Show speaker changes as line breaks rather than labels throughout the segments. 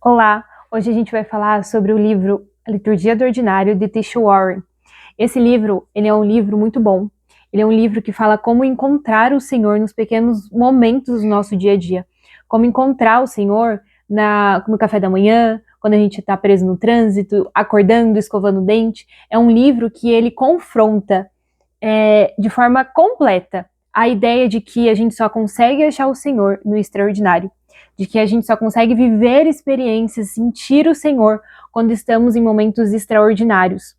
Olá, hoje a gente vai falar sobre o livro A Liturgia do Ordinário, de T.H. Warren. Esse livro, ele é um livro muito bom. Ele é um livro que fala como encontrar o Senhor nos pequenos momentos do nosso dia a dia. Como encontrar o Senhor no café da manhã, quando a gente está preso no trânsito, acordando, escovando o dente. É um livro que ele confronta de forma completa a ideia de que a gente só consegue achar o Senhor no extraordinário, de que a gente só consegue viver experiências, sentir o Senhor quando estamos em momentos extraordinários.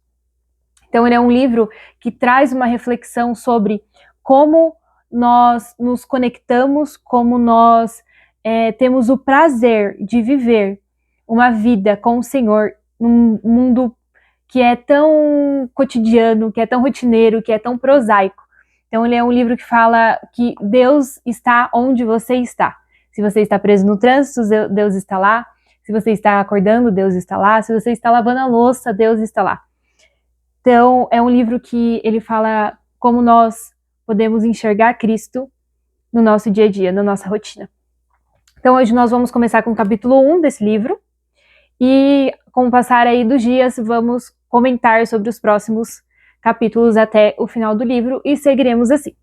Então ele é um livro que traz uma reflexão sobre como nós nos conectamos, como nós temos o prazer de viver uma vida com o Senhor num mundo que é tão cotidiano, que é tão rotineiro, que é tão prosaico. Então ele é um livro que fala que Deus está onde você está. Se você está preso no trânsito, Deus está lá. Se você está acordando, Deus está lá. Se você está lavando a louça, Deus está lá. Então é um livro que ele fala como nós podemos enxergar Cristo no nosso dia a dia, na nossa rotina. Então hoje nós vamos começar com o capítulo 1 desse livro. E com o passar aí dos dias, vamos comentar sobre os próximos capítulos até o final do livro e seguiremos assim.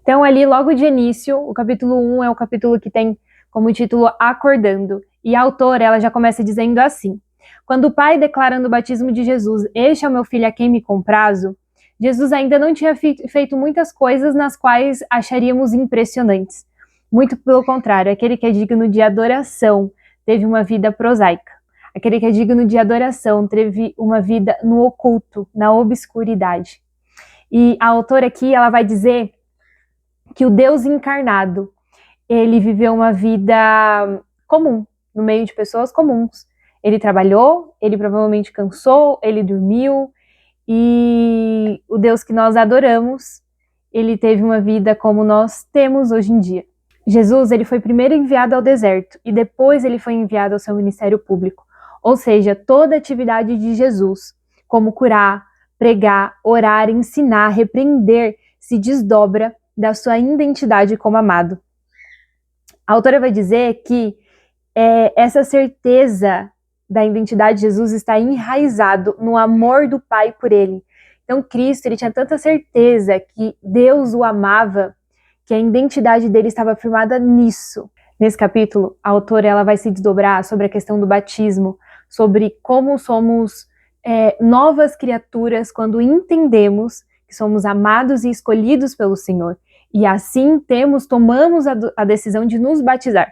Então ali logo de início, o capítulo 1 é o capítulo que tem como título Acordando. E a autora, ela já começa dizendo assim: quando o pai declara no batismo de Jesus, este é o meu filho a quem me comprazo, Jesus ainda não tinha feito muitas coisas nas quais acharíamos impressionantes. Muito pelo contrário, aquele que é digno de adoração teve uma vida prosaica. Aquele que é digno de adoração teve uma vida no oculto, na obscuridade. E a autora aqui, ela vai dizer que o Deus encarnado, ele viveu uma vida comum, no meio de pessoas comuns. Ele trabalhou, ele provavelmente cansou, ele dormiu, e o Deus que nós adoramos, ele teve uma vida como nós temos hoje em dia. Jesus, ele foi primeiro enviado ao deserto, e depois ele foi enviado ao seu ministério público. Ou seja, toda a atividade de Jesus, como curar, pregar, orar, ensinar, repreender, se desdobra da sua identidade como amado. A autora vai dizer que essa certeza da identidade de Jesus está enraizado no amor do Pai por ele. Então Cristo, ele tinha tanta certeza que Deus o amava, que a identidade dele estava firmada nisso. Nesse capítulo, a autora, ela vai se desdobrar sobre a questão do batismo, sobre como somos novas criaturas quando entendemos que somos amados e escolhidos pelo Senhor. E assim tomamos a decisão de nos batizar.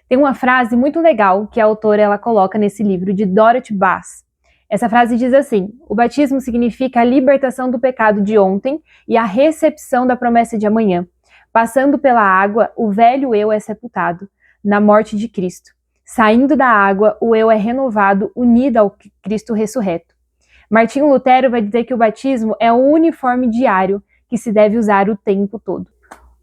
Tem uma frase muito legal que a autora ela coloca nesse livro, de Dorothy Bass. Essa frase diz assim: o batismo significa a libertação do pecado de ontem e a recepção da promessa de amanhã. Passando pela água, o velho eu é sepultado na morte de Cristo. Saindo da água, o eu é renovado, unido ao Cristo ressurreto. Martinho Lutero vai dizer que o batismo é um uniforme diário que se deve usar o tempo todo.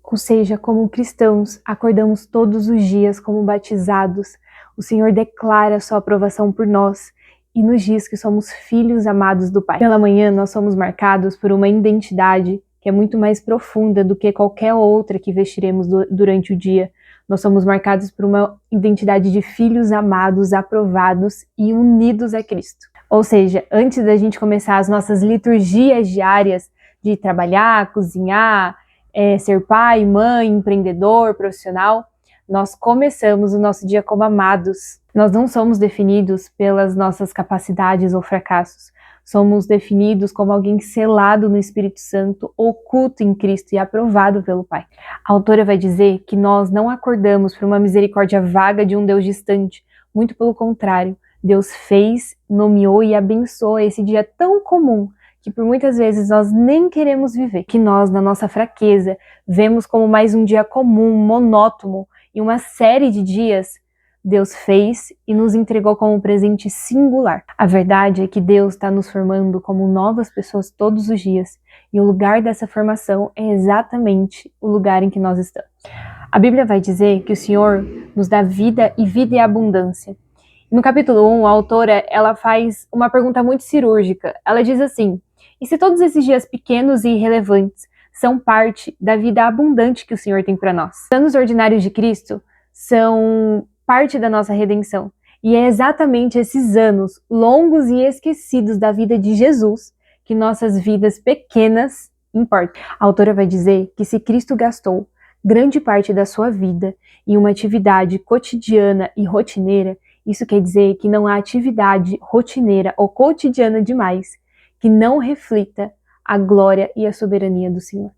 Ou seja, como cristãos, acordamos todos os dias como batizados. O Senhor declara sua aprovação por nós e nos diz que somos filhos amados do Pai. Pela manhã, nós somos marcados por uma identidade que é muito mais profunda do que qualquer outra que vestiremos durante o dia. Nós somos marcados por uma identidade de filhos amados, aprovados e unidos a Cristo. Ou seja, antes da gente começar as nossas liturgias diárias de trabalhar, cozinhar, ser pai, mãe, empreendedor, profissional, nós começamos o nosso dia como amados. Nós não somos definidos pelas nossas capacidades ou fracassos. Somos definidos como alguém selado no Espírito Santo, oculto em Cristo e aprovado pelo Pai. A autora vai dizer que nós não acordamos por uma misericórdia vaga de um Deus distante. Muito pelo contrário, Deus fez, nomeou e abençoou esse dia tão comum que por muitas vezes nós nem queremos viver, que nós, na nossa fraqueza, vemos como mais um dia comum, monótono, e uma série de dias Deus fez e nos entregou como um presente singular. A verdade é que Deus está nos formando como novas pessoas todos os dias, e o lugar dessa formação é exatamente o lugar em que nós estamos. A Bíblia vai dizer que o Senhor nos dá vida e vida em abundância. No capítulo 1, a autora ela faz uma pergunta muito cirúrgica. Ela diz assim: e se todos esses dias pequenos e irrelevantes são parte da vida abundante que o Senhor tem para nós? Os anos ordinários de Cristo são parte da nossa redenção. E é exatamente esses anos longos e esquecidos da vida de Jesus que nossas vidas pequenas importam. A autora vai dizer que se Cristo gastou grande parte da sua vida em uma atividade cotidiana e rotineira, isso quer dizer que não há atividade rotineira ou cotidiana demais que não reflita a glória e a soberania do Senhor.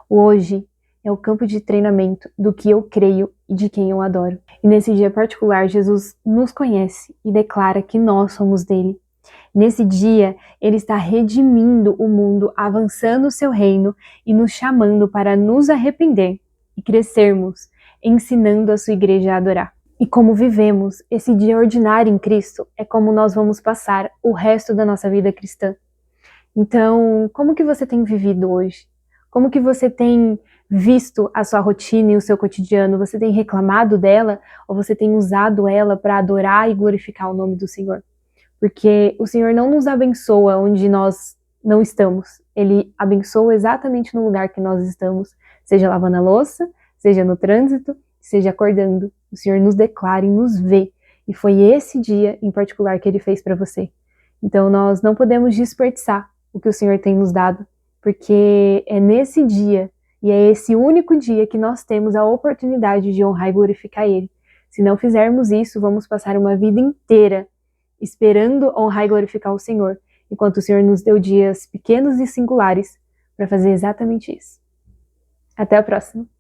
Hoje é o campo de treinamento do que eu creio e de quem eu adoro. E nesse dia particular, Jesus nos conhece e declara que nós somos dele. Nesse dia, ele está redimindo o mundo, avançando o seu reino e nos chamando para nos arrepender e crescermos, ensinando a sua igreja a adorar. E como vivemos esse dia ordinário em Cristo, é como nós vamos passar o resto da nossa vida cristã. Então, como que você tem vivido hoje? Como que você tem visto a sua rotina e o seu cotidiano? Você tem reclamado dela ou você tem usado ela para adorar e glorificar o nome do Senhor? Porque o Senhor não nos abençoa onde nós não estamos. Ele abençoa exatamente no lugar que nós estamos, seja lavando a louça, seja no trânsito, seja acordando. O Senhor nos declara e nos vê. E foi esse dia em particular que Ele fez para você. Então nós não podemos desperdiçar o que o Senhor tem nos dado, porque é nesse dia, e é esse único dia que nós temos a oportunidade de honrar e glorificar Ele. Se não fizermos isso, vamos passar uma vida inteira esperando honrar e glorificar o Senhor, enquanto o Senhor nos deu dias pequenos e singulares para fazer exatamente isso. Até a próxima!